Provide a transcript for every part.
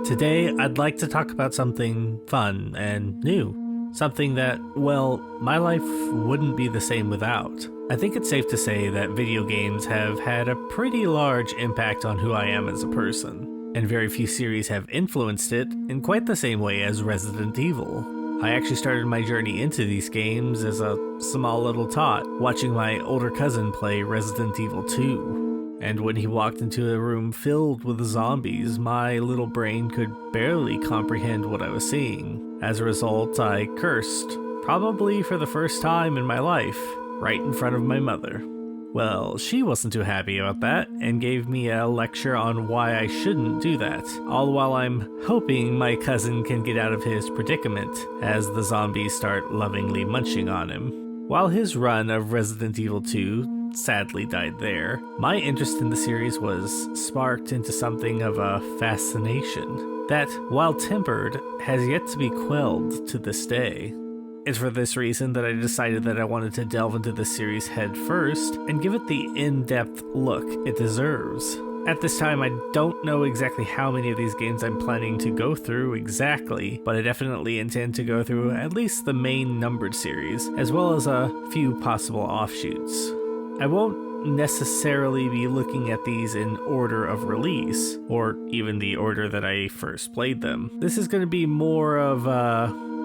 Today, I'd like to talk about something fun and new. Something that, well, my life wouldn't be the same without. I think it's safe to say that video games have had a pretty large impact on who I am as a person, and very few series have influenced it in quite the same way as Resident Evil. I actually started my journey into these games as a small little tot, watching my older cousin play Resident Evil 2. And when he walked into a room filled with zombies, my little brain could barely comprehend what I was seeing. As a result, I cursed, probably for the first time in my life, right in front of my mother. Well, she wasn't too happy about that, and gave me a lecture on why I shouldn't do that, all while I'm hoping my cousin can get out of his predicament as the zombies start lovingly munching on him. While his run of Resident Evil 2 sadly died there, my interest in the series was sparked into something of a fascination that, while tempered, has yet to be quelled to this day. It's for this reason that I decided that I wanted to delve into the series head first and give it the in-depth look it deserves. At this time, I don't know exactly how many of these games I'm planning to go through exactly, but I definitely intend to go through at least the main numbered series, as well as a few possible offshoots. I won't necessarily be looking at these in order of release, or even the order that I first played them. This is going to be more of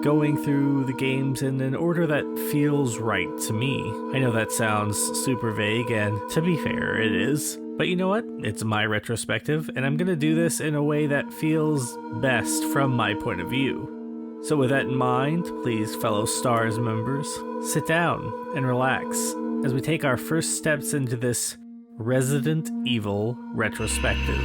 going through the games in an order that feels right to me. I know that sounds super vague, and to be fair, it is. But you know what? It's my retrospective, and I'm going to do this in a way that feels best from my point of view. So with that in mind, please, fellow STARS members, sit down and relax as we take our first steps into this Resident Evil Retrospective.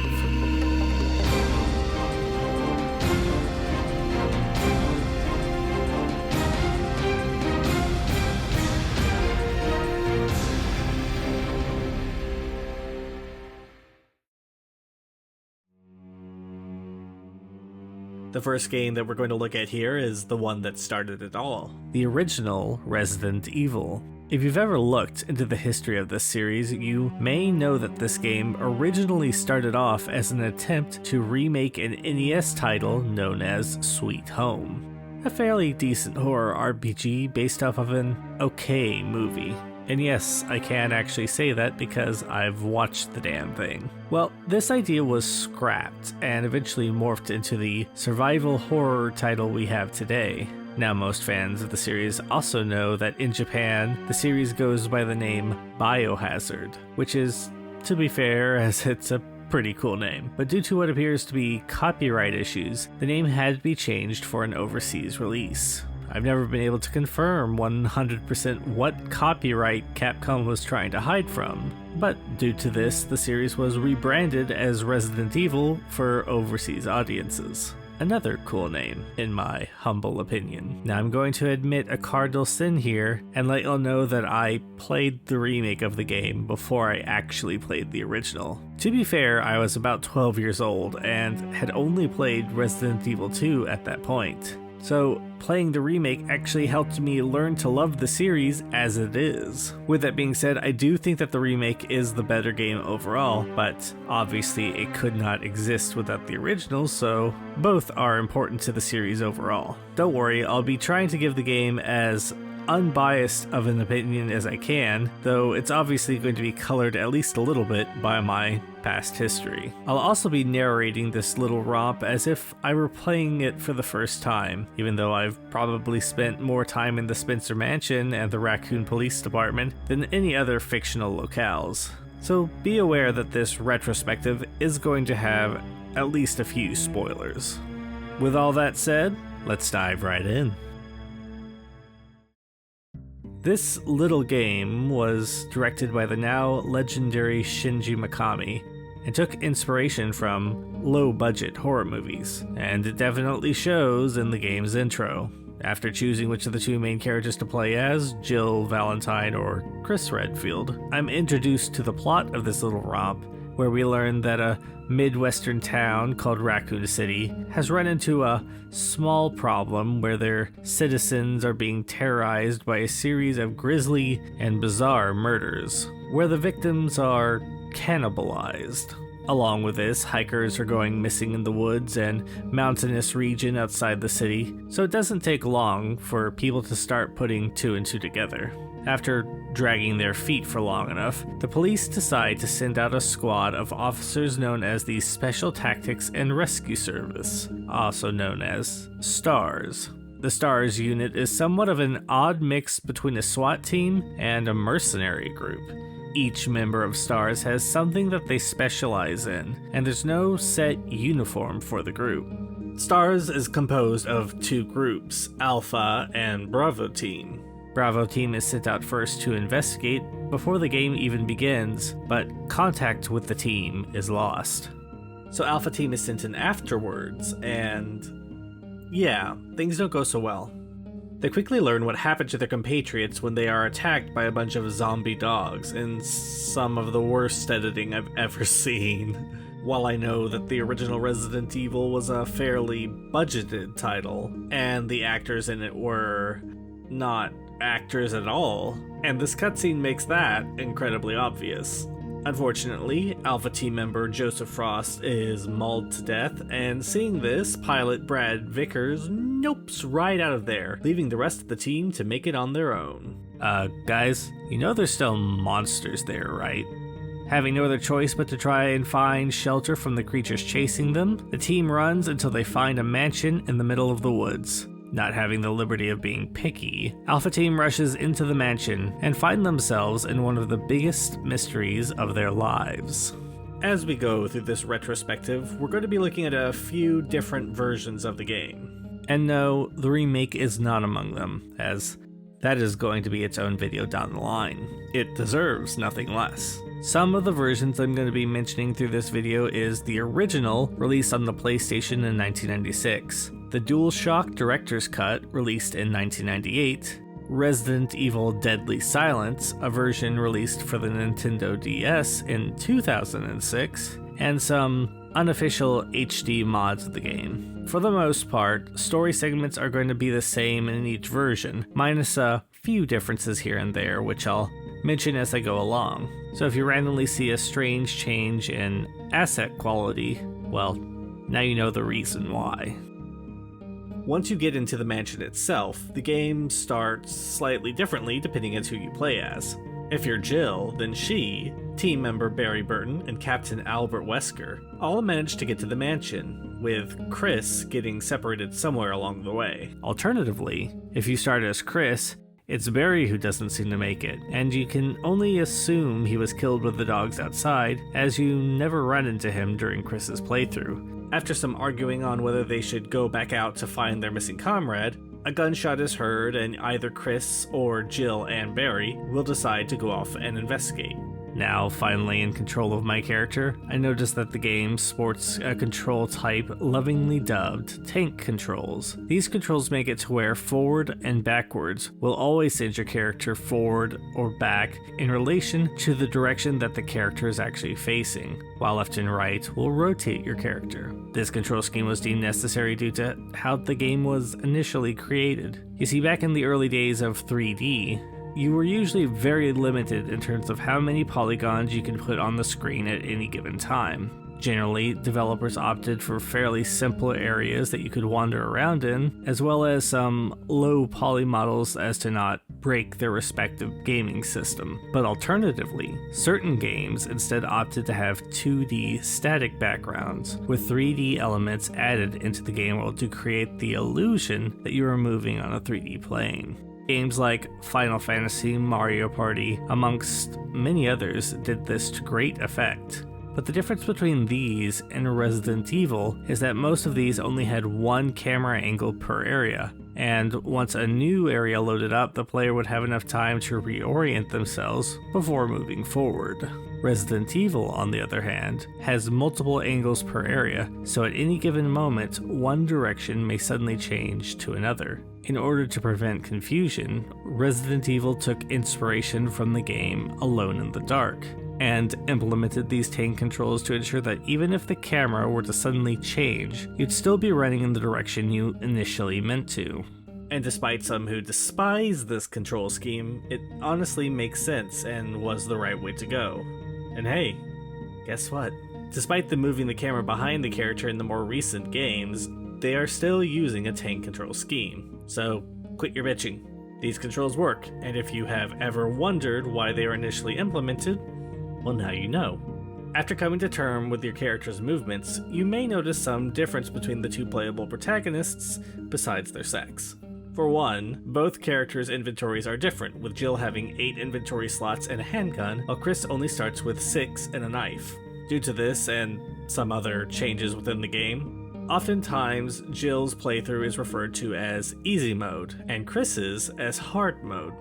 The first game that we're going to look at here is the one that started it all, the original Resident Evil. If you've ever looked into the history of this series, you may know that this game originally started off as an attempt to remake an NES title known as Sweet Home, a fairly decent horror RPG based off of an okay movie. And yes, I can actually say that because I've watched the damn thing. Well, this idea was scrapped and eventually morphed into the survival horror title we have today. Now, most fans of the series also know that in Japan, the series goes by the name Biohazard, which is, to be fair, as it's a pretty cool name. But due to what appears to be copyright issues, the name had to be changed for an overseas release. I've never been able to confirm 100% what copyright Capcom was trying to hide from, but due to this, the series was rebranded as Resident Evil for overseas audiences. Another cool name, in my humble opinion. Now I'm going to admit a cardinal sin here and let y'all know that I played the remake of the game before I actually played the original. To be fair, I was about 12 years old and had only played Resident Evil 2 at that point. So playing the remake actually helped me learn to love the series as it is. With that being said, I do think that the remake is the better game overall, but obviously it could not exist without the original, so both are important to the series overall. Don't worry, I'll be trying to give the game as unbiased of an opinion as I can, though it's obviously going to be colored at least a little bit by my past history. I'll also be narrating this little romp as if I were playing it for the first time, even though I've probably spent more time in the Spencer Mansion and the Raccoon Police Department than any other fictional locales. So be aware that this retrospective is going to have at least a few spoilers. With all that said, let's dive right in. This little game was directed by the now legendary Shinji Mikami and took inspiration from low-budget horror movies, and it definitely shows in the game's intro. After choosing which of the two main characters to play as, Jill Valentine or Chris Redfield, I'm introduced to the plot of this little romp, where we learn that a Midwestern town called Raccoon City has run into a small problem where their citizens are being terrorized by a series of grisly and bizarre murders, where the victims are cannibalized. Along with this, hikers are going missing in the woods and mountainous region outside the city, so it doesn't take long for people to start putting two and two together. After dragging their feet for long enough, the police decide to send out a squad of officers known as the Special Tactics and Rescue Service, also known as STARS. The STARS unit is somewhat of an odd mix between a SWAT team and a mercenary group. Each member of STARS has something that they specialize in, and there's no set uniform for the group. STARS is composed of two groups, Alpha and Bravo Team. Bravo Team is sent out first to investigate before the game even begins, but contact with the team is lost. So Alpha Team is sent in afterwards, and yeah, things don't go so well. They quickly learn what happened to their compatriots when they are attacked by a bunch of zombie dogs, in some of the worst editing I've ever seen. While I know that the original Resident Evil was a fairly budgeted title, and the actors in it were not actors at all, and this cutscene makes that incredibly obvious. Unfortunately, Alpha Team member Joseph Frost is mauled to death, and seeing this, pilot Brad Vickers nopes right out of there, leaving the rest of the team to make it on their own. Guys, you know there's still monsters there, right? Having no other choice but to try and find shelter from the creatures chasing them, the team runs until they find a mansion in the middle of the woods. Not having the liberty of being picky, Alpha Team rushes into the mansion and find themselves in one of the biggest mysteries of their lives. As we go through this retrospective, we're going to be looking at a few different versions of the game. And no, the remake is not among them, as that is going to be its own video down the line. It deserves nothing less. Some of the versions I'm going to be mentioning through this video is the original, released on the PlayStation in 1996, the DualShock Director's Cut, released in 1998, Resident Evil Deadly Silence, a version released for the Nintendo DS in 2006, and some unofficial HD mods of the game. For the most part, story segments are going to be the same in each version, minus a few differences here and there, which I'll mention as I go along. So if you randomly see a strange change in asset quality, well, now you know the reason why. Once you get into the mansion itself, the game starts slightly differently depending on who you play as. If you're Jill, then she, team member Barry Burton, and Captain Albert Wesker all manage to get to the mansion, with Chris getting separated somewhere along the way. Alternatively, if you start as Chris, it's Barry who doesn't seem to make it, and you can only assume he was killed with the dogs outside, as you never run into him during Chris's playthrough. After some arguing on whether they should go back out to find their missing comrade, a gunshot is heard and either Chris or Jill and Barry will decide to go off and investigate. Now, finally in control of my character, I noticed that the game sports a control type lovingly dubbed tank controls. These controls make it to where forward and backwards will always send your character forward or back in relation to the direction that the character is actually facing, while left and right will rotate your character. This control scheme was deemed necessary due to how the game was initially created. You see, back in the early days of 3D, you were usually very limited in terms of how many polygons you could put on the screen at any given time. Generally, developers opted for fairly simple areas that you could wander around in, as well as some low poly models as to not break their respective gaming system. But alternatively, certain games instead opted to have 2D static backgrounds, with 3D elements added into the game world to create the illusion that you are moving on a 3D plane. Games like Final Fantasy, Mario Party, amongst many others, did this to great effect. But the difference between these and Resident Evil is that most of these only had one camera angle per area, and once a new area loaded up, the player would have enough time to reorient themselves before moving forward. Resident Evil, on the other hand, has multiple angles per area, so at any given moment, one direction may suddenly change to another. In order to prevent confusion, Resident Evil took inspiration from the game Alone in the Dark, and implemented these tank controls to ensure that even if the camera were to suddenly change, you'd still be running in the direction you initially meant to. And despite some who despise this control scheme, it honestly makes sense and was the right way to go. And hey, guess what? Despite them moving the camera behind the character in the more recent games, they are still using a tank control scheme. So quit your bitching. These controls work, and if you have ever wondered why they were initially implemented, well, now you know. After coming to terms with your character's movements, you may notice some difference between the two playable protagonists besides their sex. For one, both characters' inventories are different, with Jill having 8 inventory slots and a handgun, while Chris only starts with 6 and a knife. Due to this and some other changes within the game, oftentimes Jill's playthrough is referred to as easy mode, and Chris's as hard mode.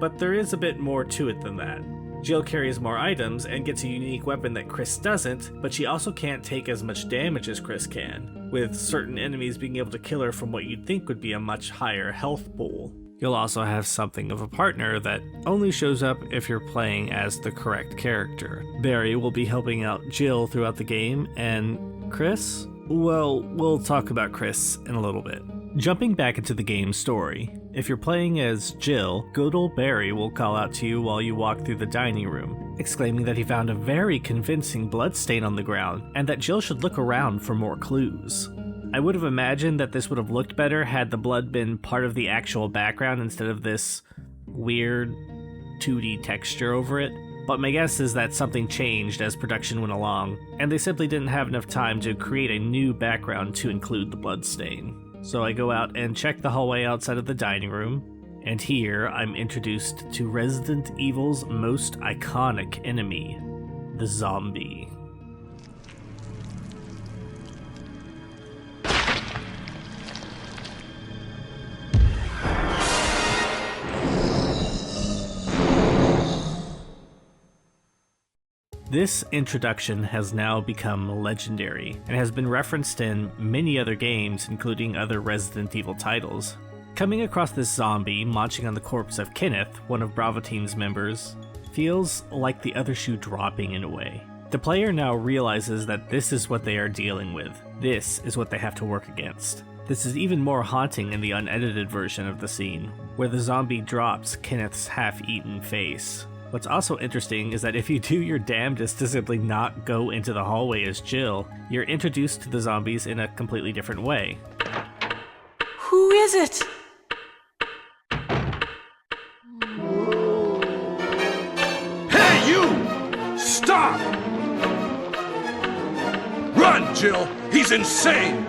But there is a bit more to it than that. Jill carries more items and gets a unique weapon that Chris doesn't, but she also can't take as much damage as Chris can, with certain enemies being able to kill her from what you'd think would be a much higher health pool. You'll also have something of a partner that only shows up if you're playing as the correct character. Barry will be helping out Jill throughout the game, and Chris? Well, we'll talk about Chris in a little bit. Jumping back into the game's story, if you're playing as Jill, good old Barry will call out to you while you walk through the dining room, exclaiming that he found a very convincing bloodstain on the ground, and that Jill should look around for more clues. I would have imagined that this would have looked better had the blood been part of the actual background instead of this weird 2D texture over it, but my guess is that something changed as production went along, and they simply didn't have enough time to create a new background to include the bloodstain. So I go out and check the hallway outside of the dining room, and here I'm introduced to Resident Evil's most iconic enemy, the zombie. This introduction has now become legendary, and has been referenced in many other games, including other Resident Evil titles. Coming across this zombie munching on the corpse of Kenneth, one of Bravo Team's members, feels like the other shoe dropping in a way. The player now realizes that this is what they are dealing with. This is what they have to work against. This is even more haunting in the unedited version of the scene, where the zombie drops Kenneth's half-eaten face. What's also interesting is that if you do your damnedest to simply not go into the hallway as Jill, you're introduced to the zombies in a completely different way. Who is it? Hey, you! Stop! Run, Jill! He's insane!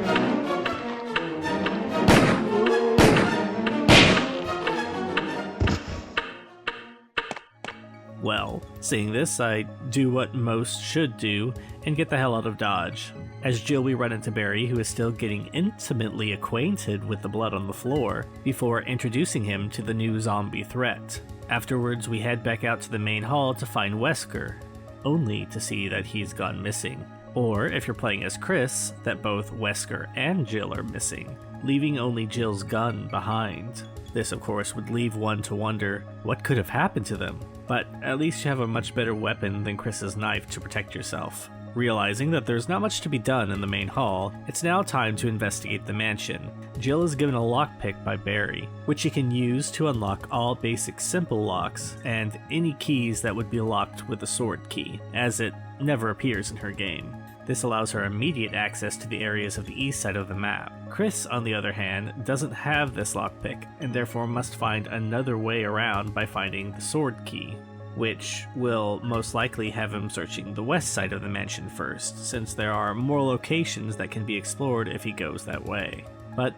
Well, seeing this, I do what most should do and get the hell out of Dodge. As Jill, we run into Barry, who is still getting intimately acquainted with the blood on the floor, before introducing him to the new zombie threat. Afterwards, we head back out to the main hall to find Wesker, only to see that he's gone missing. Or, if you're playing as Chris, that both Wesker and Jill are missing, leaving only Jill's gun behind. This, of course, would leave one to wonder what could have happened to them, but at least you have a much better weapon than Chris's knife to protect yourself. Realizing that there's not much to be done in the main hall, it's now time to investigate the mansion. Jill is given a lockpick by Barry, which she can use to unlock all basic simple locks and any keys that would be locked with a sword key, as it never appears in her game. This allows her immediate access to the areas of the east side of the map. Chris, on the other hand, doesn't have this lockpick, and therefore must find another way around by finding the sword key, which will most likely have him searching the west side of the mansion first, since there are more locations that can be explored if he goes that way. But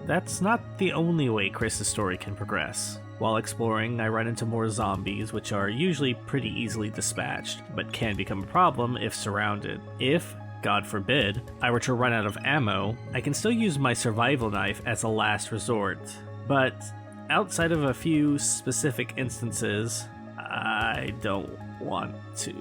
that's not the only way Chris's story can progress. While exploring, I run into more zombies, which are usually pretty easily dispatched, but can become a problem if surrounded. If, God forbid, I were to run out of ammo, I can still use my survival knife as a last resort. But outside of a few specific instances, I don't want to.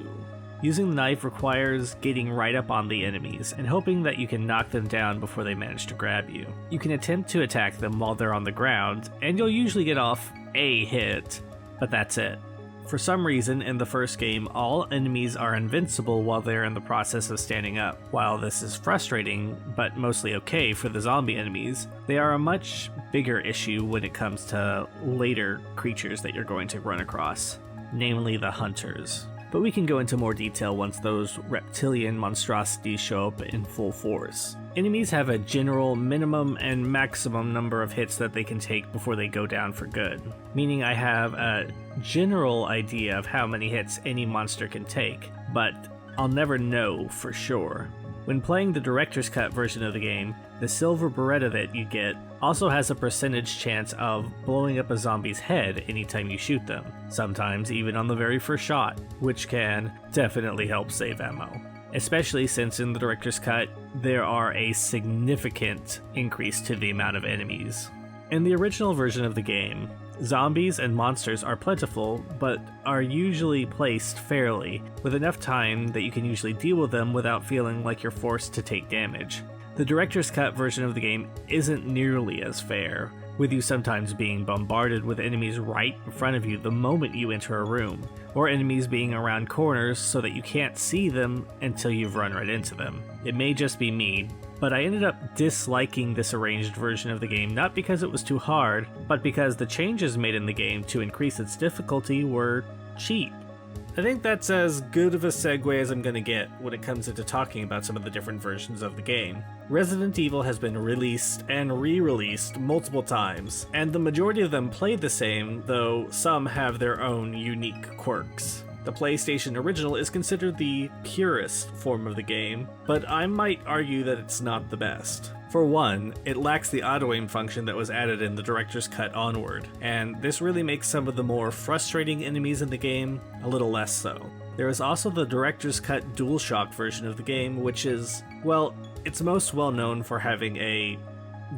Using the knife requires getting right up on the enemies and hoping that you can knock them down before they manage to grab you. You can attempt to attack them while they're on the ground, and you'll usually get off a hit, but that's it. For some reason, in the first game, all enemies are invincible while they're in the process of standing up. While this is frustrating, but mostly okay for the zombie enemies, they are a much bigger issue when it comes to later creatures that you're going to run across, namely the hunters. but we can go into more detail once those reptilian monstrosities show up in full force. Enemies have a general minimum and maximum number of hits that they can take before they go down for good, meaning I have a general idea of how many hits any monster can take, but I'll never know for sure. When playing the director's cut version of the game, the silver Beretta that you get also has a percentage chance of blowing up a zombie's head anytime you shoot them, sometimes even on the very first shot, which can definitely help save ammo. Especially since in the director's cut, there are a significant increase to the amount of enemies. In the original version of the game, zombies and monsters are plentiful, but are usually placed fairly, with enough time that you can usually deal with them without feeling like you're forced to take damage. The director's cut version of the game isn't nearly as fair, with you sometimes being bombarded with enemies right in front of you the moment you enter a room, or enemies being around corners so that you can't see them until you've run right into them. It may just be me, but I ended up disliking this arranged version of the game not because it was too hard, but because the changes made in the game to increase its difficulty were cheap. I think that's as good of a segue as I'm going to get when it comes into talking about some of the different versions of the game. Resident Evil has been released and re-released multiple times, and the majority of them play the same, though some have their own unique quirks. The PlayStation original is considered the purest form of the game, but I might argue that it's not the best. For one, it lacks the auto-aim function that was added in the director's cut onward, and this really makes some of the more frustrating enemies in the game a little less so. There is also the director's cut DualShock version of the game, which is, well, it's most well known for having a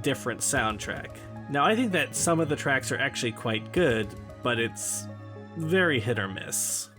different soundtrack. Now, I think that some of the tracks are actually quite good, but it's very hit or miss.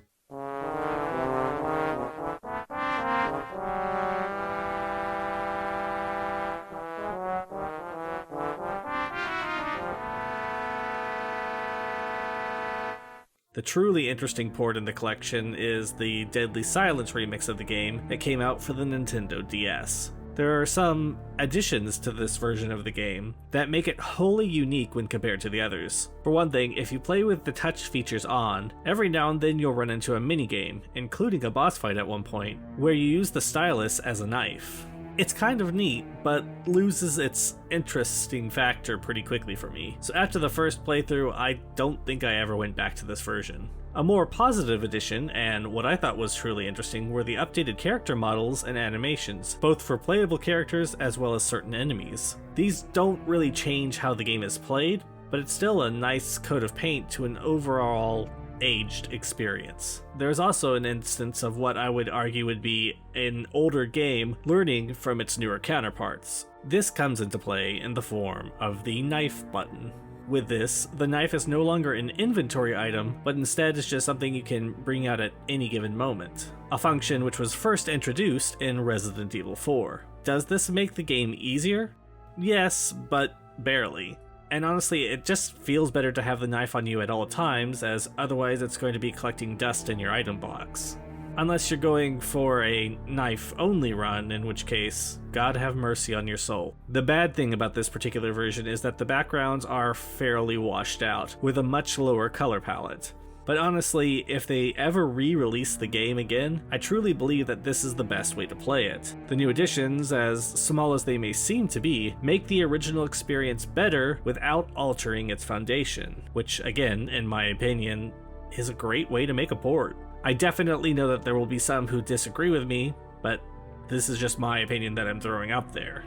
The truly interesting port in the collection is the Deadly Silence remix of the game that came out for the Nintendo DS. There are some additions to this version of the game that make it wholly unique when compared to the others. For one thing, if you play with the touch features on, every now and then you'll run into a minigame, including a boss fight at one point, where you use the stylus as a knife. It's kind of neat, but loses its interesting factor pretty quickly for me. So after the first playthrough, I don't think I ever went back to this version. A more positive addition, and what I thought was truly interesting, were the updated character models and animations, both for playable characters as well as certain enemies. These don't really change how the game is played, but it's still a nice coat of paint to an overall aged experience. There's also an instance of what I would argue would be an older game learning from its newer counterparts. This comes into play in the form of the knife button. With this, the knife is no longer an inventory item, but instead is just something you can bring out at any given moment, a function which was first introduced in Resident Evil 4. Does this make the game easier? Yes, but barely. And honestly, it just feels better to have the knife on you at all times, as otherwise it's going to be collecting dust in your item box. Unless you're going for a knife-only run, in which case, God have mercy on your soul. The bad thing about this particular version is that the backgrounds are fairly washed out, with a much lower color palette. But honestly, if they ever re-release the game again, I truly believe that this is the best way to play it. The new additions, as small as they may seem to be, make the original experience better without altering its foundation, which again, in my opinion, is a great way to make a port. I definitely know that there will be some who disagree with me, but this is just my opinion that I'm throwing up there.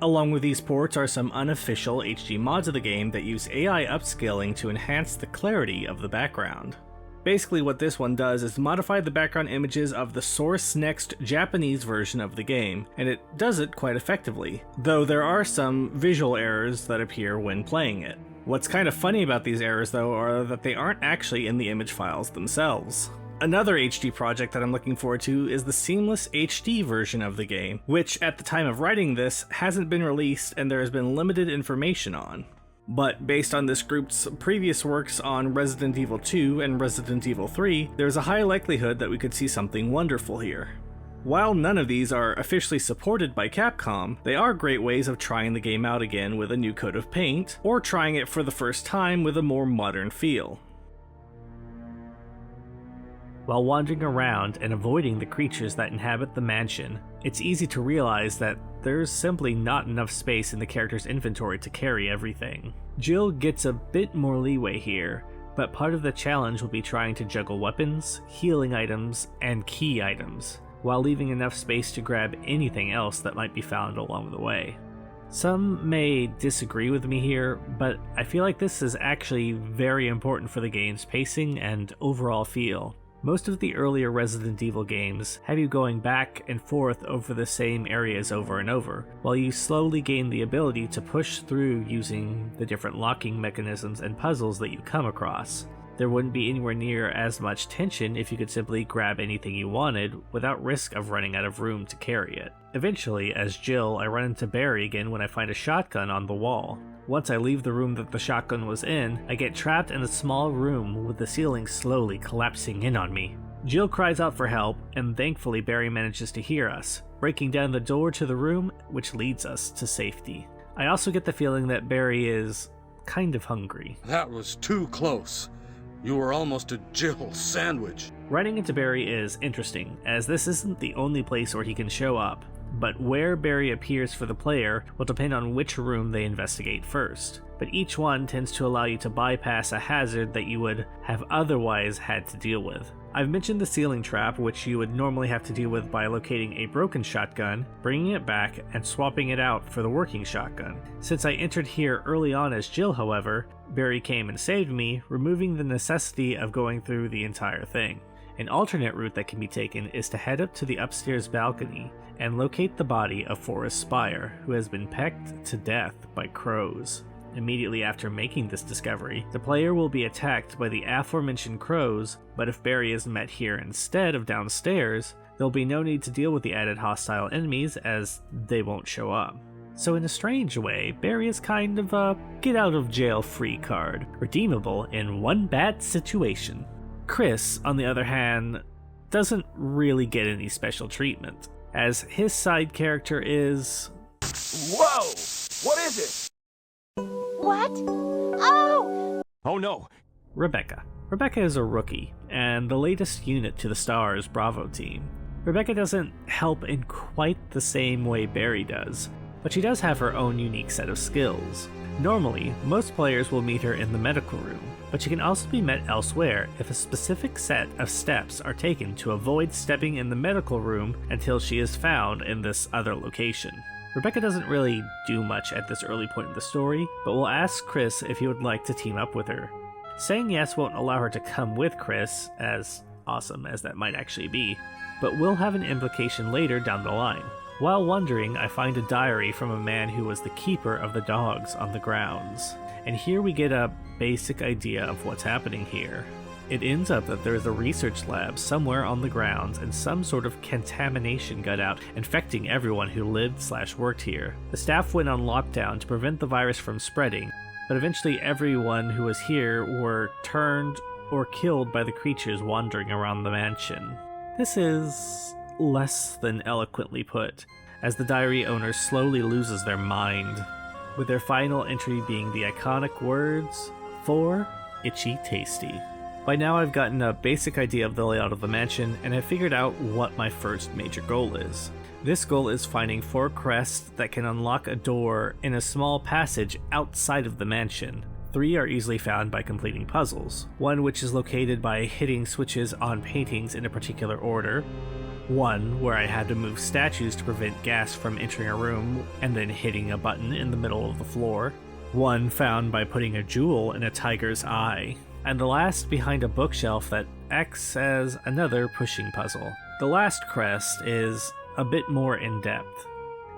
Along with these ports are some unofficial HD mods of the game that use AI upscaling to enhance the clarity of the background. Basically what this one does is modify the background images of the Source Next Japanese version of the game, and it does it quite effectively, though there are some visual errors that appear when playing it. What's kind of funny about these errors though are that they aren't actually in the image files themselves. Another HD project that I'm looking forward to is the Seamless HD version of the game, which at the time of writing this hasn't been released and there has been limited information on. But based on this group's previous works on Resident Evil 2 and Resident Evil 3, there's a high likelihood that we could see something wonderful here. While none of these are officially supported by Capcom, they are great ways of trying the game out again with a new coat of paint, or trying it for the first time with a more modern feel. While wandering around and avoiding the creatures that inhabit the mansion, it's easy to realize that there's simply not enough space in the character's inventory to carry everything. Jill gets a bit more leeway here, but part of the challenge will be trying to juggle weapons, healing items, and key items, while leaving enough space to grab anything else that might be found along the way. Some may disagree with me here, but I feel like this is actually very important for the game's pacing and overall feel. Most of the earlier Resident Evil games have you going back and forth over the same areas over and over, while you slowly gain the ability to push through using the different locking mechanisms and puzzles that you come across. There wouldn't be anywhere near as much tension if you could simply grab anything you wanted without risk of running out of room to carry it. Eventually, as Jill, I run into Barry again when I find a shotgun on the wall. Once I leave the room that the shotgun was in, I get trapped in a small room with the ceiling slowly collapsing in on me. Jill cries out for help, and thankfully Barry manages to hear us, breaking down the door to the room, which leads us to safety. I also get the feeling that Barry is kind of hungry. That was too close. You were almost a Jill sandwich. Running into Barry is interesting, as this isn't the only place where he can show up, but where Barry appears for the player will depend on which room they investigate first. But each one tends to allow you to bypass a hazard that you would have otherwise had to deal with. I've mentioned the ceiling trap, which you would normally have to deal with by locating a broken shotgun, bringing it back, and swapping it out for the working shotgun. Since I entered here early on as Jill, however, Barry came and saved me, removing the necessity of going through the entire thing. An alternate route that can be taken is to head up to the upstairs balcony and locate the body of Forrest Spire, who has been pecked to death by crows. Immediately after making this discovery, the player will be attacked by the aforementioned crows, but if Barry is met here instead of downstairs, there'll be no need to deal with the added hostile enemies as they won't show up. So in a strange way, Barry is kind of a get-out-of-jail-free card, redeemable in one bad situation. Chris, on the other hand, doesn't really get any special treatment, as his side character is... Whoa! What is it? What? Oh! Oh no! Rebecca. Rebecca is a rookie, and the latest unit to the STARS Bravo team. Rebecca doesn't help in quite the same way Barry does, but she does have her own unique set of skills. Normally, most players will meet her in the medical room, but she can also be met elsewhere if a specific set of steps are taken to avoid stepping in the medical room until she is found in this other location. Rebecca doesn't really do much at this early point in the story, but will ask Chris if he would like to team up with her. Saying yes won't allow her to come with Chris, as awesome as that might actually be, but will have an implication later down the line. While wandering, I find a diary from a man who was the keeper of the dogs on the grounds, and here we get a basic idea of what's happening here. It ends up that there is a research lab somewhere on the grounds and some sort of contamination got out, infecting everyone who lived/worked here. The staff went on lockdown to prevent the virus from spreading, but eventually everyone who was here were turned or killed by the creatures wandering around the mansion. This is less than eloquently put, as the diary owner slowly loses their mind, with their final entry being the iconic words, "For itchy tasty." By now I've gotten a basic idea of the layout of the mansion, and have figured out what my first major goal is. This goal is finding 4 crests that can unlock a door in a small passage outside of the mansion. 3 are easily found by completing puzzles, one which is located by hitting switches on paintings in a particular order, one where I had to move statues to prevent gas from entering a room and then hitting a button in the middle of the floor, one found by putting a jewel in a tiger's eye, and the last behind a bookshelf that acts as another pushing puzzle. The last crest is a bit more in depth.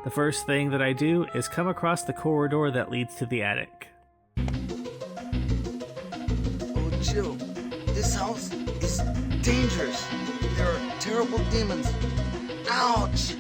The first thing that I do is come across the corridor that leads to the attic. Oh, Jill, this house is dangerous. There are terrible demons. Ouch!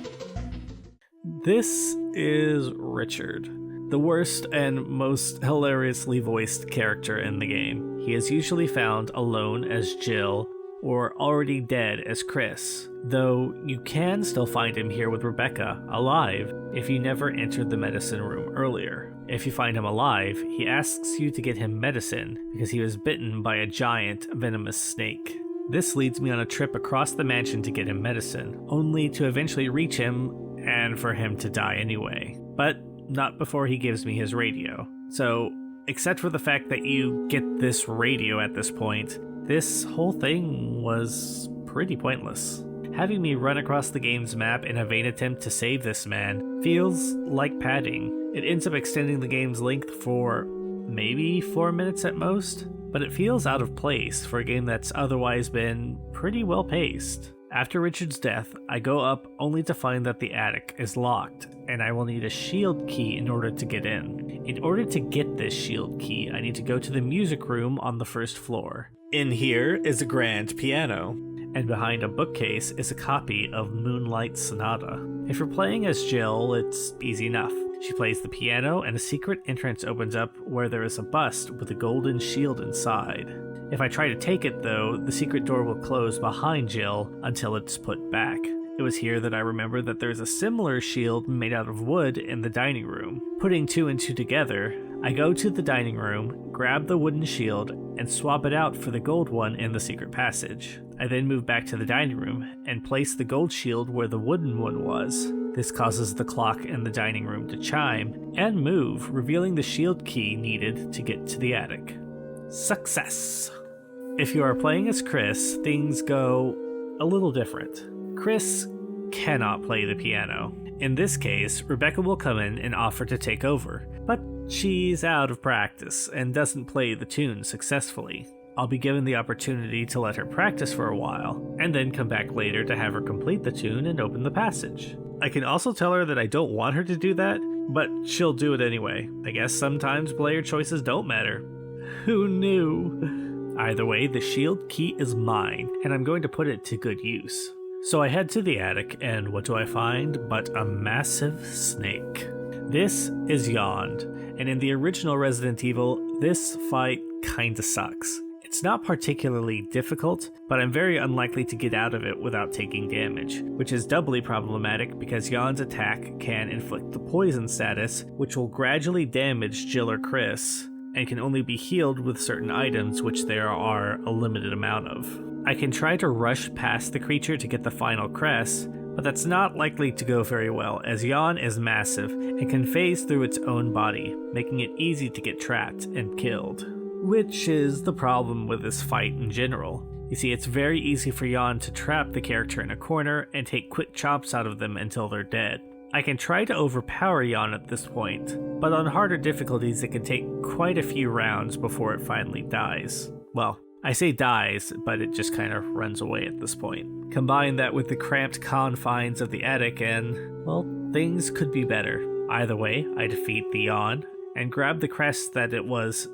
This is Richard, the worst and most hilariously voiced character in the game. He is usually found alone as Jill, or already dead as Chris, though you can still find him here with Rebecca, alive, if you never entered the medicine room earlier. If you find him alive, he asks you to get him medicine because he was bitten by a giant venomous snake. This leads me on a trip across the mansion to get him medicine, only to eventually reach him and for him to die anyway. But not before he gives me his radio. So, except for the fact that you get this radio at this point, this whole thing was pretty pointless. Having me run across the game's map in a vain attempt to save this man feels like padding. It ends up extending the game's length for maybe 4 minutes at most, but it feels out of place for a game that's otherwise been pretty well paced. After Richard's death, I go up only to find that the attic is locked, and I will need a shield key in order to get in. In order to get this shield key, I need to go to the music room on the first floor. In here is a grand piano, and behind a bookcase is a copy of Moonlight Sonata. If you're playing as Jill, it's easy enough. She plays the piano, and a secret entrance opens up where there is a bust with a golden shield inside. If I try to take it, though, the secret door will close behind Jill until it's put back. It was here that I remembered that there's a similar shield made out of wood in the dining room. Putting 2 and 2 together, I go to the dining room, grab the wooden shield, and swap it out for the gold one in the secret passage. I then move back to the dining room and place the gold shield where the wooden one was. This causes the clock in the dining room to chime and move, revealing the shield key needed to get to the attic. Success! If you are playing as Chris, things go a little different. Chris cannot play the piano. In this case, Rebecca will come in and offer to take over, but she's out of practice and doesn't play the tune successfully. I'll be given the opportunity to let her practice for a while, and then come back later to have her complete the tune and open the passage. I can also tell her that I don't want her to do that, but she'll do it anyway. I guess sometimes player choices don't matter. Who knew? Either way, the shield key is mine, and I'm going to put it to good use. So I head to the attic, and what do I find but a massive snake? This is Yawned, and in the original Resident Evil, this fight kinda sucks. It's not particularly difficult, but I'm very unlikely to get out of it without taking damage, which is doubly problematic because Yawn's attack can inflict the poison status, which will gradually damage Jill or Chris, and can only be healed with certain items, which there are a limited amount of. I can try to rush past the creature to get the final crest, but that's not likely to go very well, as Yawn is massive and can phase through its own body, making it easy to get trapped and killed. Which is the problem with this fight in general. You see, it's very easy for Yawn to trap the character in a corner and take quick chops out of them until they're dead. I can try to overpower Yawn at this point, but on harder difficulties it can take quite a few rounds before it finally dies. Well, I say dies, but it just kind of runs away at this point. Combine that with the cramped confines of the attic and, well, things could be better. Either way, I defeat the Yawn and grab the crest that it was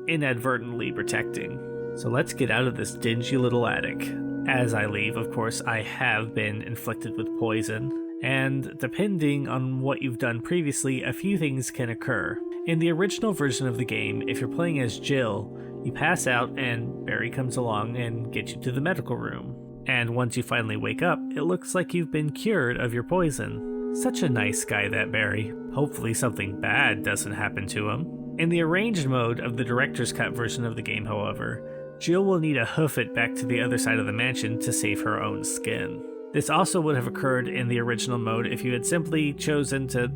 inadvertently protecting. So let's get out of this dingy little attic. As I leave, of course, I have been inflicted with poison, and depending on what you've done previously, a few things can occur. In the original version of the game, if you're playing as Jill, you pass out and Barry comes along and gets you to the medical room. And once you finally wake up, it looks like you've been cured of your poison. Such a nice guy, that Barry. Hopefully something bad doesn't happen to him. In the arranged mode of the director's cut version of the game, however, Jill will need to hoof it back to the other side of the mansion to save her own skin. This also would have occurred in the original mode if you had simply chosen to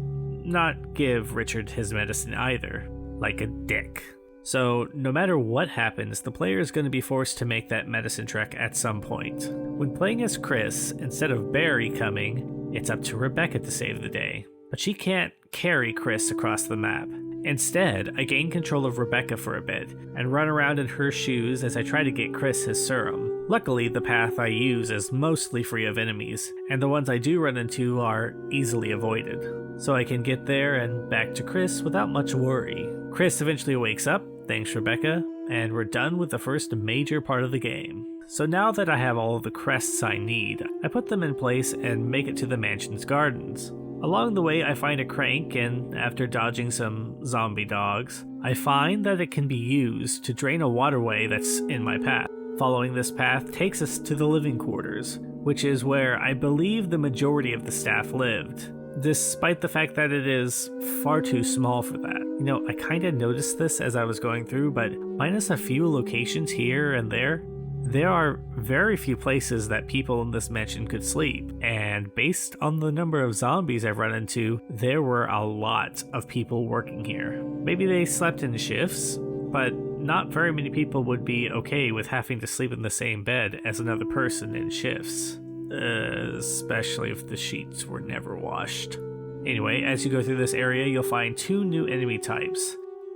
not give Richard his medicine either, like a dick. So no matter what happens, the player is going to be forced to make that medicine trek at some point. When playing as Chris, instead of Barry coming, it's up to Rebecca to save the day. But she can't carry Chris across the map. Instead, I gain control of Rebecca for a bit, and run around in her shoes as I try to get Chris his serum. Luckily, the path I use is mostly free of enemies, and the ones I do run into are easily avoided. So I can get there and back to Chris without much worry. Chris eventually wakes up, thanks Rebecca, and we're done with the first major part of the game. So now that I have all of the crests I need, I put them in place and make it to the mansion's gardens. Along the way, I find a crank, and after dodging some zombie dogs, I find that it can be used to drain a waterway that's in my path. Following this path takes us to the living quarters, which is where I believe the majority of the staff lived, despite the fact that it is far too small for that. You know, I kinda noticed this as I was going through, but minus a few locations here and there, There are very few places that people in this mansion could sleep, and based on the number of zombies I've run into, there were a lot of people working here. Maybe they slept in shifts, but not very many people would be okay with having to sleep in the same bed as another person in shifts, especially if the sheets were never washed. Anyway, as you go through this area, you'll find 2 new enemy types.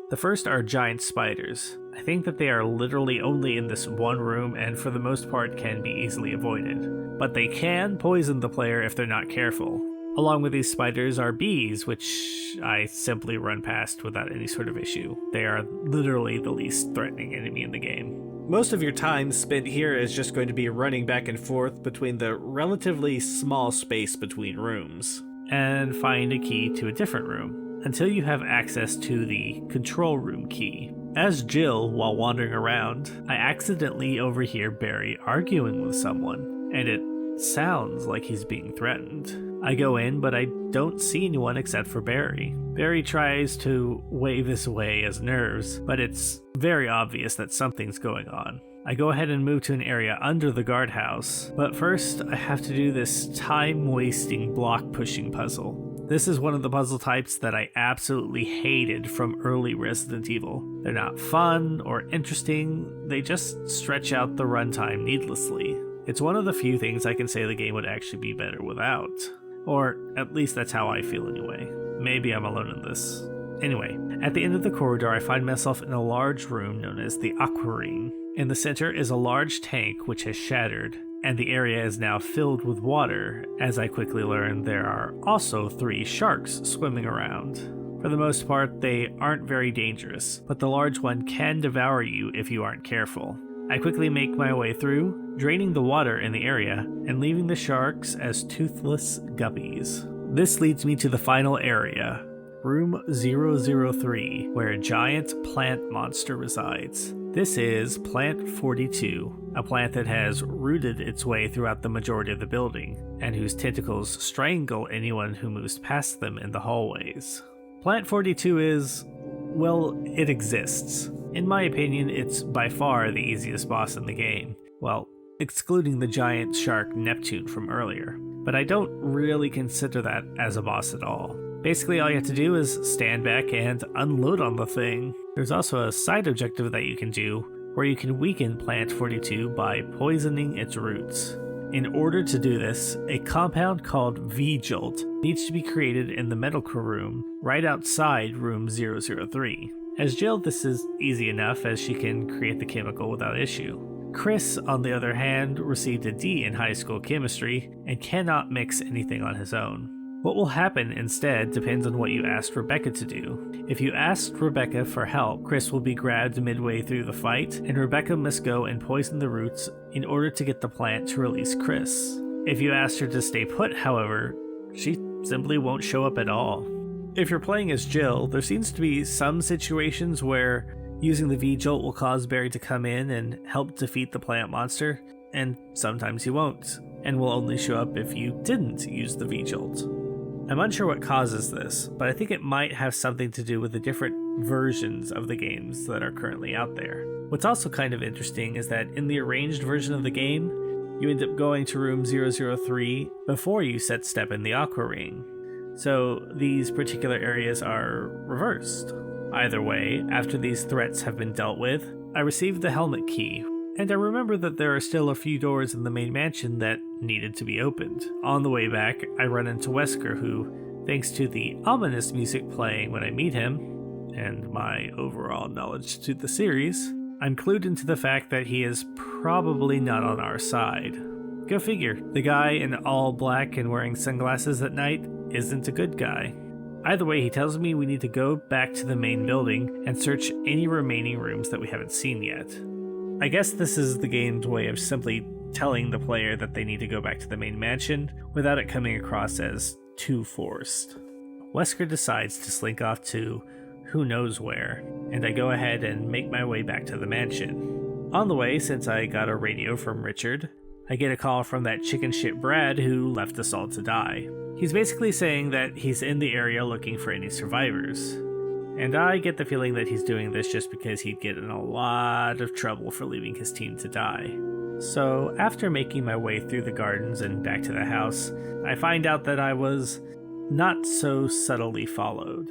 The first are giant spiders. I think that they are literally only in this one room and for the most part can be easily avoided, but they can poison the player if they're not careful. Along with these spiders are bees, which I simply run past without any sort of issue. They are literally the least threatening enemy in the game. Most of your time spent here is just going to be running back and forth between the relatively small space between rooms, and find a key to a different room, until you have access to the control room key. As Jill, while wandering around, I accidentally overhear Barry arguing with someone, and it sounds like he's being threatened. I go in, but I don't see anyone except for Barry. Barry tries to wave this away as nerves, but it's very obvious that something's going on. I go ahead and move to an area under the guardhouse, but first I have to do this time-wasting block-pushing puzzle. This is one of the puzzle types that I absolutely hated from early Resident Evil. They're not fun or interesting, they just stretch out the runtime needlessly. It's one of the few things I can say the game would actually be better without. Or at least that's how I feel anyway. Maybe I'm alone in this. Anyway, at the end of the corridor I find myself in a large room known as the Aqua Ring. In the center is a large tank which has shattered, and the area is now filled with water. As I quickly learn, there are also 3 sharks swimming around. For the most part, they aren't very dangerous, but the large one can devour you if you aren't careful. I quickly make my way through, draining the water in the area, and leaving the sharks as toothless guppies. This leads me to the final area, Room 003, where a giant plant monster resides. This is Plant 42, a plant that has rooted its way throughout the majority of the building, and whose tentacles strangle anyone who moves past them in the hallways. Plant 42 is, well, it exists. In my opinion, it's by far the easiest boss in the game. Well, excluding the giant shark Neptune from earlier. But I don't really consider that as a boss at all. Basically, all you have to do is stand back and unload on the thing. There's also a side objective that you can do, where you can weaken Plant 42 by poisoning its roots. In order to do this, a compound called V-Jolt needs to be created in the medical room right outside room 003. As Jill, this is easy enough as she can create the chemical without issue. Chris, on the other hand, received a D in high school chemistry and cannot mix anything on his own. What will happen instead depends on what you asked Rebecca to do. If you asked Rebecca for help, Chris will be grabbed midway through the fight, and Rebecca must go and poison the roots in order to get the plant to release Chris. If you asked her to stay put, however, she simply won't show up at all. If you're playing as Jill, there seems to be some situations where using the V-Jolt will cause Barry to come in and help defeat the plant monster, and sometimes he won't, and will only show up if you didn't use the V-Jolt. I'm unsure what causes this, but I think it might have something to do with the different versions of the games that are currently out there. What's also kind of interesting is that in the arranged version of the game, you end up going to room 003 before you set step in the Aqua Ring. So these particular areas are reversed. Either way, after these threats have been dealt with, I received the helmet key, and I remember that there are still a few doors in the main mansion that needed to be opened. On the way back, I run into Wesker, who, thanks to the ominous music playing when I meet him, and my overall knowledge to the series, I'm clued into the fact that he is probably not on our side. Go figure, the guy in all black and wearing sunglasses at night isn't a good guy. Either way, he tells me we need to go back to the main building and search any remaining rooms that we haven't seen yet. I guess this is the game's way of simply telling the player that they need to go back to the main mansion without it coming across as too forced. Wesker decides to slink off to who knows where, and I go ahead and make my way back to the mansion. On the way, since I got a radio from Richard, I get a call from that chicken shit Brad who left us all to die. He's basically saying that he's in the area looking for any survivors. And I get the feeling that he's doing this just because he'd get in a lot of trouble for leaving his team to die. So, after making my way through the gardens and back to the house, I find out that I was not so subtly followed.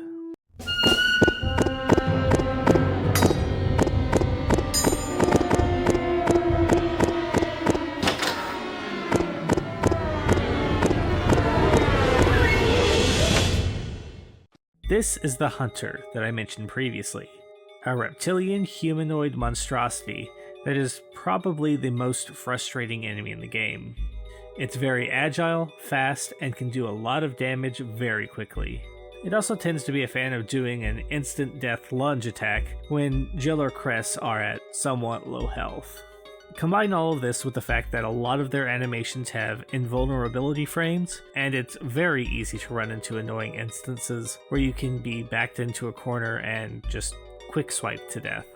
This is the Hunter that I mentioned previously, a reptilian humanoid monstrosity that is probably the most frustrating enemy in the game. It's very agile, fast, and can do a lot of damage very quickly. It also tends to be a fan of doing an instant death lunge attack when Jill or Cress are at somewhat low health. Combine all of this with the fact that a lot of their animations have invulnerability frames, and it's very easy to run into annoying instances where you can be backed into a corner and just quick swipe to death.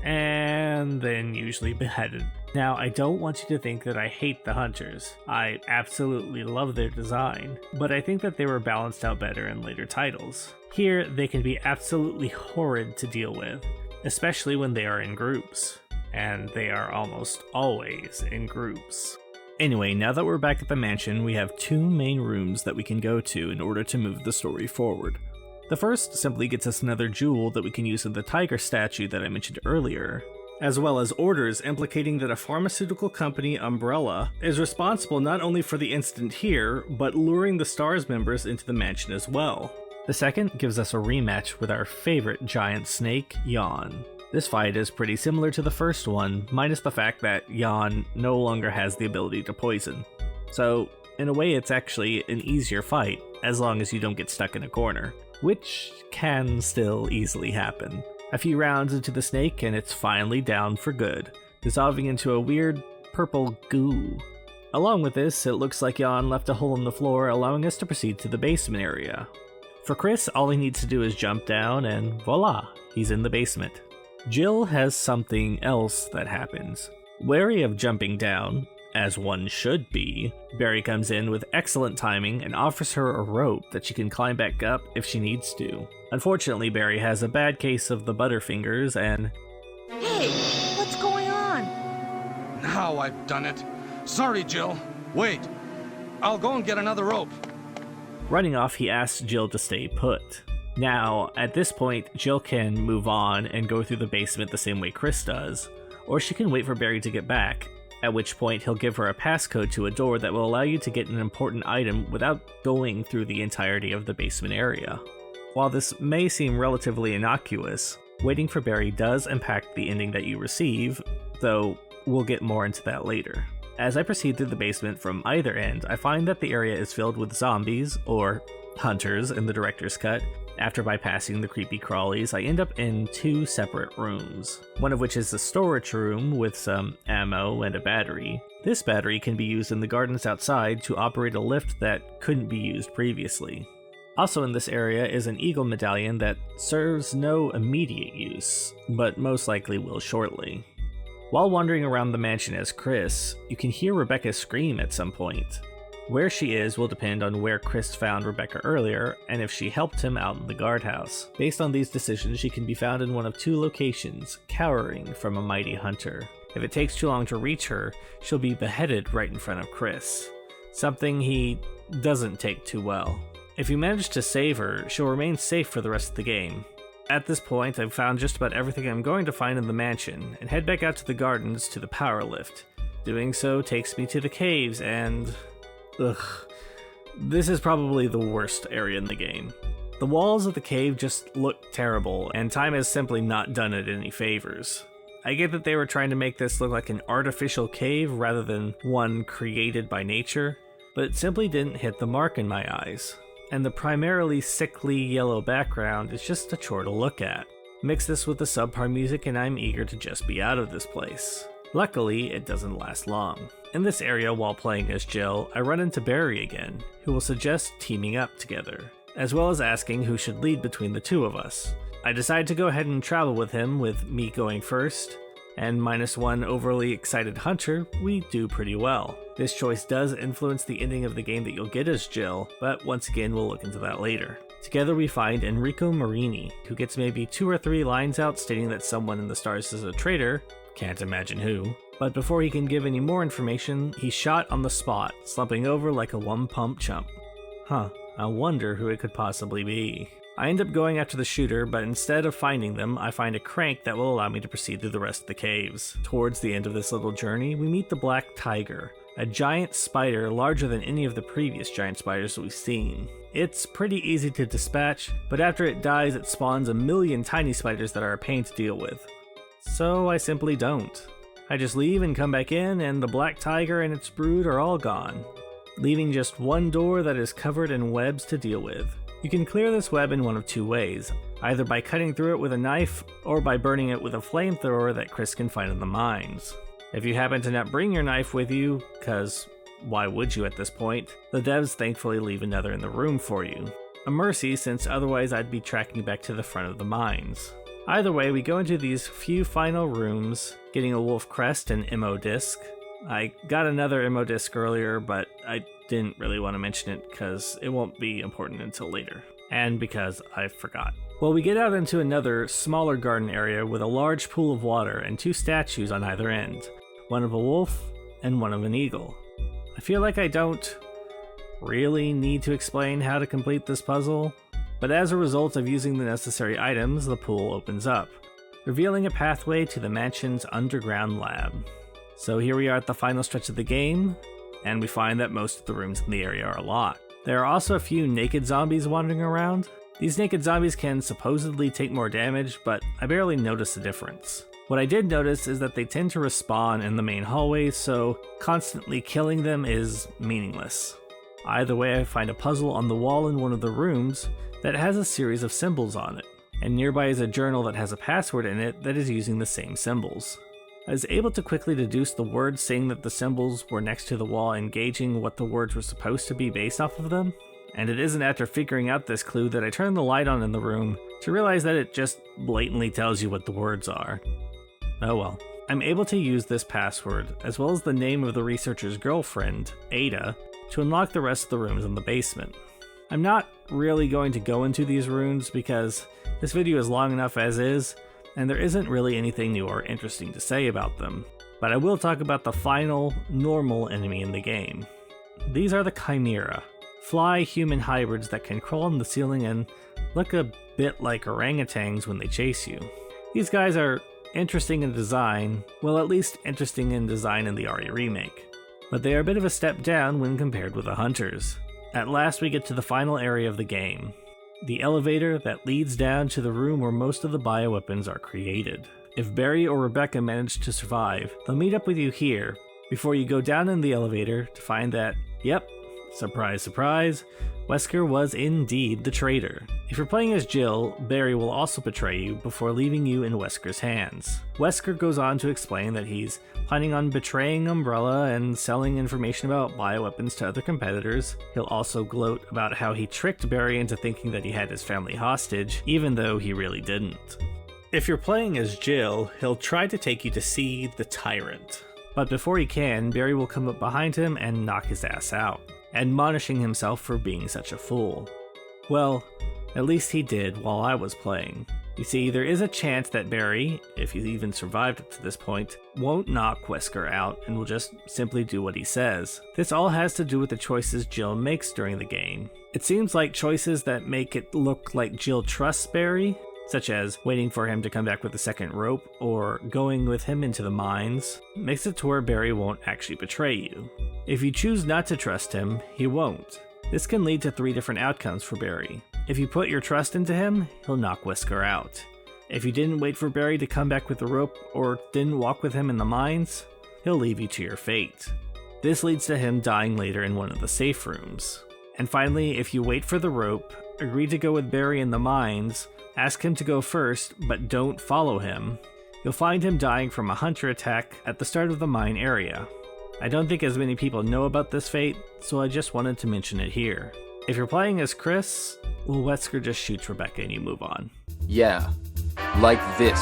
And then usually beheaded. Now, I don't want you to think that I hate the Hunters. I absolutely love their design, but I think that they were balanced out better in later titles. Here, they can be absolutely horrid to deal with, especially when they are in groups. And they are almost always in groups. Anyway, now that we're back at the mansion, we have two main rooms that we can go to in order to move the story forward. The first simply gets us another jewel that we can use in the tiger statue that I mentioned earlier, as well as orders implicating that a pharmaceutical company, Umbrella, is responsible not only for the incident here, but luring the STARS members into the mansion as well. The second gives us a rematch with our favorite giant snake, Yawn. This fight is pretty similar to the first one, minus the fact that Yawn no longer has the ability to poison. So, in a way it's actually an easier fight, as long as you don't get stuck in a corner, which can still easily happen. A few rounds into the snake and it's finally down for good, dissolving into a weird purple goo. Along with this, it looks like Yawn left a hole in the floor, allowing us to proceed to the basement area. For Chris, all he needs to do is jump down and voila, he's in the basement. Jill has something else that happens. Wary of jumping down, as one should be, Barry comes in with excellent timing and offers her a rope that she can climb back up if she needs to. Unfortunately, Barry has a bad case of the butterfingers and... Hey, what's going on? Now I've done it. Sorry, Jill. Wait. I'll go and get another rope. Running off, he asks Jill to stay put. Now, at this point, Jill can move on and go through the basement the same way Chris does, or she can wait for Barry to get back, at which point he'll give her a passcode to a door that will allow you to get an important item without going through the entirety of the basement area. While this may seem relatively innocuous, waiting for Barry does impact the ending that you receive, though we'll get more into that later. As I proceed through the basement from either end, I find that the area is filled with zombies, or hunters in the director's cut. After bypassing the creepy crawlies, I end up in two separate rooms, one of which is the storage room with some ammo and a battery. This battery can be used in the gardens outside to operate a lift that couldn't be used previously. Also in this area is an eagle medallion that serves no immediate use, but most likely will shortly. While wandering around the mansion as Chris, you can hear Rebecca scream at some point. Where she is will depend on where Chris found Rebecca earlier, and if she helped him out in the guardhouse. Based on these decisions, she can be found in one of two locations, cowering from a mighty hunter. If it takes too long to reach her, she'll be beheaded right in front of Chris, something he doesn't take too well. If you manage to save her, she'll remain safe for the rest of the game. At this point, I've found just about everything I'm going to find in the mansion, and head back out to the gardens to the power lift. Doing so takes me to the caves and... ugh. This is probably the worst area in the game. The walls of the cave just look terrible, and time has simply not done it any favors. I get that they were trying to make this look like an artificial cave rather than one created by nature, but it simply didn't hit the mark in my eyes. And the primarily sickly yellow background is just a chore to look at. Mix this with the subpar music and I'm eager to just be out of this place. Luckily, it doesn't last long. In this area, while playing as Jill, I run into Barry again, who will suggest teaming up together, as well as asking who should lead between the two of us. I decide to go ahead and travel with him, with me going first, and minus one overly excited hunter, we do pretty well. This choice does influence the ending of the game that you'll get as Jill, but once again we'll look into that later. Together we find Enrico Marini, who gets maybe 2 or 3 lines out stating that someone in the stars is a traitor, can't imagine who. But before he can give any more information, he's shot on the spot, slumping over like a one-pump chump. I wonder who it could possibly be. I end up going after the shooter, but instead of finding them, I find a crank that will allow me to proceed through the rest of the caves. Towards the end of this little journey, we meet the Black Tiger, a giant spider larger than any of the previous giant spiders we've seen. It's pretty easy to dispatch, but after it dies, it spawns a million tiny spiders that are a pain to deal with. So I simply don't. I just leave and come back in, and the Black Tiger and its brood are all gone, leaving just one door that is covered in webs to deal with. You can clear this web in one of two ways, either by cutting through it with a knife or by burning it with a flamethrower that Chris can find in the mines. If you happen to not bring your knife with you, cause why would you at this point, the devs thankfully leave another in the room for you. A mercy, since otherwise I'd be tracking back to the front of the mines. Either way, we go into these few final rooms, getting a wolf crest and MO disc. I got another MO disc earlier, but I didn't really want to mention it because it won't be important until later, and because I forgot. Well, we get out into another smaller garden area with a large pool of water and two statues on either end, one of a wolf and one of an eagle. I feel like I don't really need to explain how to complete this puzzle, but as a result of using the necessary items, the pool opens up, revealing a pathway to the mansion's underground lab. So here we are at the final stretch of the game, and we find that most of the rooms in the area are locked. There are also a few naked zombies wandering around. These naked zombies can supposedly take more damage, but I barely notice the difference. What I did notice is that they tend to respawn in the main hallways, so constantly killing them is meaningless. Either way, I find a puzzle on the wall in one of the rooms that has a series of symbols on it, and nearby is a journal that has a password in it that is using the same symbols. I was able to quickly deduce the words saying that the symbols were next to the wall and gauging what the words were supposed to be based off of them, and it isn't after figuring out this clue that I turned the light on in the room to realize that it just blatantly tells you what the words are. Oh well. I'm able to use this password, as well as the name of the researcher's girlfriend, Ada, to unlock the rest of the rooms in the basement. I'm not really going to go into these rooms because this video is long enough as is, and there isn't really anything new or interesting to say about them, but I will talk about the final, normal enemy in the game. These are the Chimera, fly-human hybrids that can crawl on the ceiling and look a bit like orangutans when they chase you. These guys are interesting in design, well, at least interesting in design in the RE remake, but they are a bit of a step down when compared with the hunters. At last we get to the final area of the game, the elevator that leads down to the room where most of the bioweapons are created. If Barry or Rebecca manage to survive, they'll meet up with you here before you go down in the elevator to find that, yep, surprise surprise, Wesker was indeed the traitor. If you're playing as Jill, Barry will also betray you before leaving you in Wesker's hands. Wesker goes on to explain that he's planning on betraying Umbrella and selling information about bioweapons to other competitors. He'll also gloat about how he tricked Barry into thinking that he had his family hostage, even though he really didn't. If you're playing as Jill, he'll try to take you to see the Tyrant. But before he can, Barry will come up behind him and knock his ass out, admonishing himself for being such a fool. Well, at least he did while I was playing. You see, there is a chance that Barry, if he's even survived up to this point, won't knock Wesker out and will just simply do what he says. This all has to do with the choices Jill makes during the game. It seems like choices that make it look like Jill trusts Barry, such as waiting for him to come back with the second rope or going with him into the mines, makes it to where Barry won't actually betray you. If you choose not to trust him, he won't. This can lead to 3 different outcomes for Barry. If you put your trust into him, he'll knock Wesker out. If you didn't wait for Barry to come back with the rope or didn't walk with him in the mines, he'll leave you to your fate. This leads to him dying later in one of the safe rooms. And finally, if you wait for the rope, agree to go with Barry in the mines, ask him to go first, but don't follow him, you'll find him dying from a hunter attack at the start of the mine area. I don't think as many people know about this fate, so I just wanted to mention it here. If you're playing as Chris, well, Wesker just shoots Rebecca and you move on. Yeah, like this.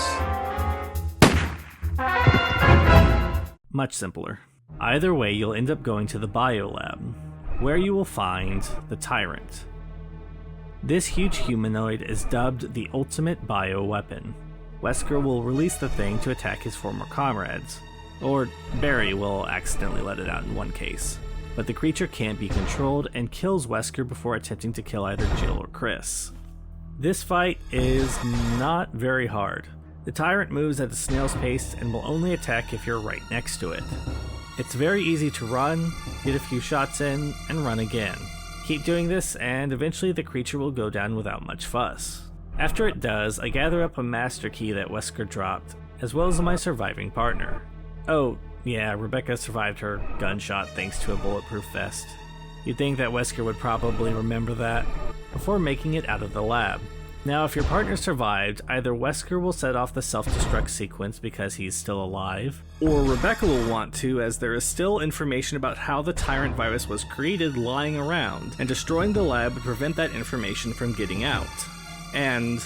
Much simpler. Either way, you'll end up going to the biolab, where you will find the Tyrant. This huge humanoid is dubbed the ultimate bioweapon. Wesker will release the thing to attack his former comrades, Or Barry will accidentally let it out in one case. But the creature can't be controlled and kills Wesker before attempting to kill either Jill or Chris. This fight is not very hard. The tyrant moves at a snail's pace and will only attack if you're right next to it. It's very easy to run, get a few shots in, and run again. Keep doing this and eventually the creature will go down without much fuss. After it does, I gather up a master key that Wesker dropped, as well as my surviving partner. Oh, yeah, Rebecca survived her gunshot thanks to a bulletproof vest. You'd think that Wesker would probably remember that before making it out of the lab. Now, if your partner survived, either Wesker will set off the self-destruct sequence because he's still alive, or Rebecca will want to, as there is still information about how the tyrant virus was created lying around, and destroying the lab would prevent that information from getting out. And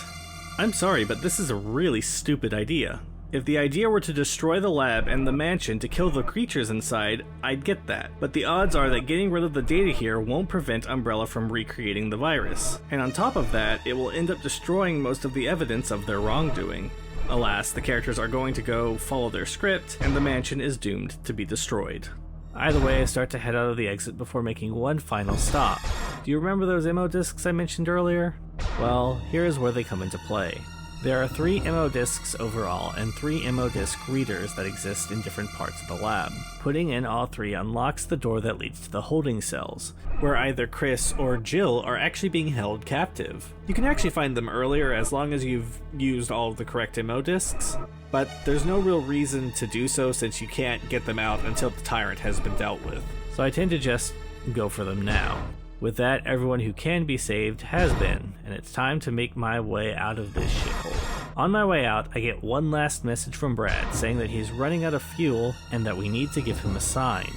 I'm sorry, but this is a really stupid idea. If the idea were to destroy the lab and the mansion to kill the creatures inside, I'd get that. But the odds are that getting rid of the data here won't prevent Umbrella from recreating the virus. And on top of that, it will end up destroying most of the evidence of their wrongdoing. Alas, the characters are going to go follow their script, and the mansion is doomed to be destroyed. Either way, I start to head out of the exit before making one final stop. Do you remember those ammo discs I mentioned earlier? Well, here is where they come into play. There are 3 ammo discs overall and 3 ammo disc readers that exist in different parts of the lab. Putting in all 3 unlocks the door that leads to the holding cells, where either Chris or Jill are actually being held captive. You can actually find them earlier as long as you've used all of the correct ammo discs, but there's no real reason to do so since you can't get them out until the tyrant has been dealt with. So I tend to just go for them now. With that, everyone who can be saved has been, and it's time to make my way out of this shithole. On my way out, I get one last message from Brad saying that he's running out of fuel and that we need to give him a sign.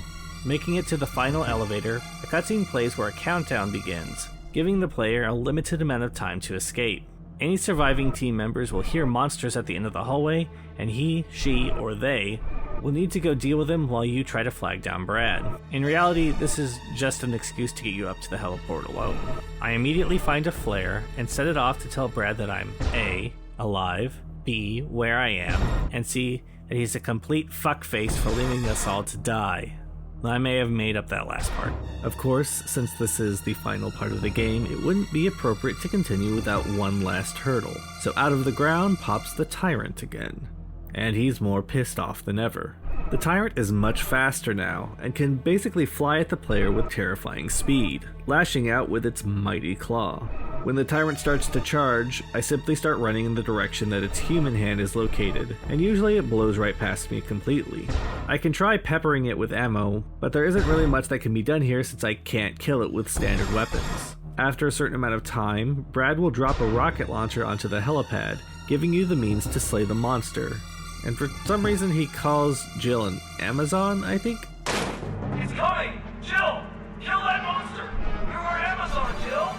Making it to the final elevator, a cutscene plays where a countdown begins, giving the player a limited amount of time to escape. Any surviving team members will hear monsters at the end of the hallway, and he, she, or they will need to go deal with them while you try to flag down Brad. In reality, this is just an excuse to get you up to the heliport alone. I immediately find a flare and set it off to tell Brad that I'm A, alive, B, where I am, and C, that he's a complete fuckface for leaving us all to die. I may have made up that last part. Of course, since this is the final part of the game, it wouldn't be appropriate to continue without one last hurdle. So out of the ground pops the tyrant again. And he's more pissed off than ever. The tyrant is much faster now, and can basically fly at the player with terrifying speed, lashing out with its mighty claw. When the tyrant starts to charge, I simply start running in the direction that its human hand is located, and usually it blows right past me completely. I can try peppering it with ammo, but there isn't really much that can be done here since I can't kill it with standard weapons. After a certain amount of time, Brad will drop a rocket launcher onto the helipad, giving you the means to slay the monster. And for some reason he calls Jill an Amazon, I think? It's coming! Jill! Kill that monster! You're our Amazon, Jill!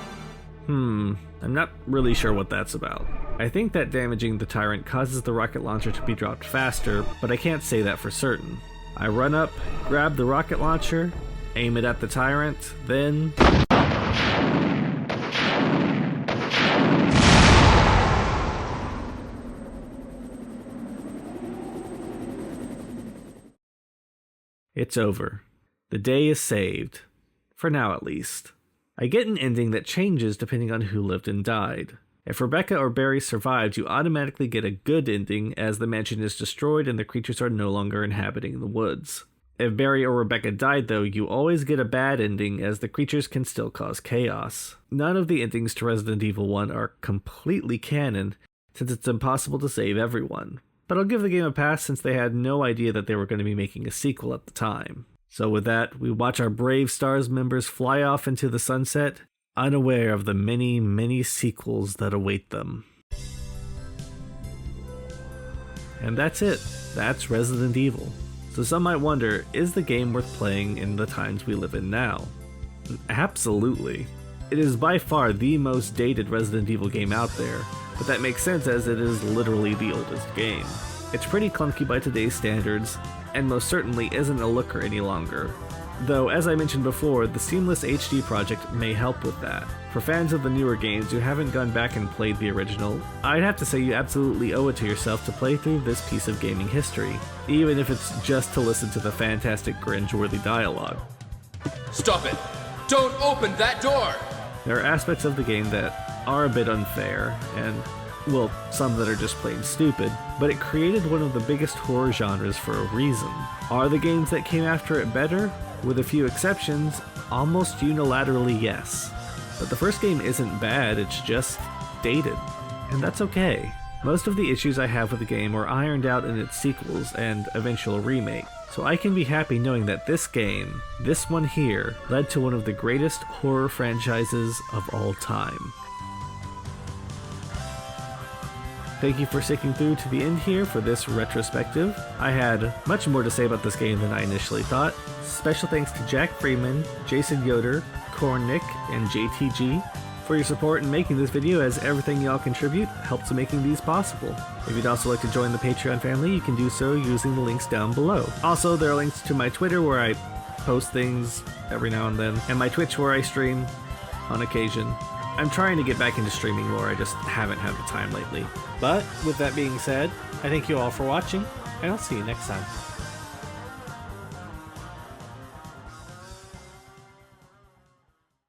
I'm not really sure what that's about. I think that damaging the tyrant causes the rocket launcher to be dropped faster, but I can't say that for certain. I run up, grab the rocket launcher, aim it at the tyrant, then... It's over. The day is saved. For now, at least. I get an ending that changes depending on who lived and died. If Rebecca or Barry survived, you automatically get a good ending as the mansion is destroyed and the creatures are no longer inhabiting the woods. If Barry or Rebecca died though, you always get a bad ending as the creatures can still cause chaos. None of the endings to Resident Evil 1 are completely canon, since it's impossible to save everyone. But I'll give the game a pass since they had no idea that they were going to be making a sequel at the time. So with that, we watch our brave STARS members fly off into the sunset, unaware of the many, many sequels that await them. And that's it. That's Resident Evil. So some might wonder, is the game worth playing in the times we live in now? Absolutely. It is by far the most dated Resident Evil game out there, but that makes sense as it is literally the oldest game. It's pretty clunky by today's standards, and most certainly isn't a looker any longer. Though, as I mentioned before, the Seamless HD project may help with that. For fans of the newer games who haven't gone back and played the original, I'd have to say you absolutely owe it to yourself to play through this piece of gaming history, even if it's just to listen to the fantastic cringe-worthy dialogue. Stop it! Don't open that door! There are aspects of the game that are a bit unfair, and, well, some that are just plain stupid, but it created one of the biggest horror genres for a reason. Are the games that came after it better? With a few exceptions, almost unilaterally yes. But the first game isn't bad, it's just dated. And that's okay. Most of the issues I have with the game were ironed out in its sequels and eventual remake, so I can be happy knowing that this game, this one here, led to one of the greatest horror franchises of all time. Thank you for sticking through to the end here for this retrospective. I had much more to say about this game than I initially thought. Special thanks to Jack Freeman, Jason Yoder, Cornick, and JTG for your support in making this video, as everything y'all contribute helps in making these possible. If you'd also like to join the Patreon family, you can do so using the links down below. Also, there are links to my Twitter where I post things every now and then, and my Twitch where I stream on occasion. I'm trying to get back into streaming more, I just haven't had the time lately. But with that being said, I thank you all for watching, and I'll see you next time.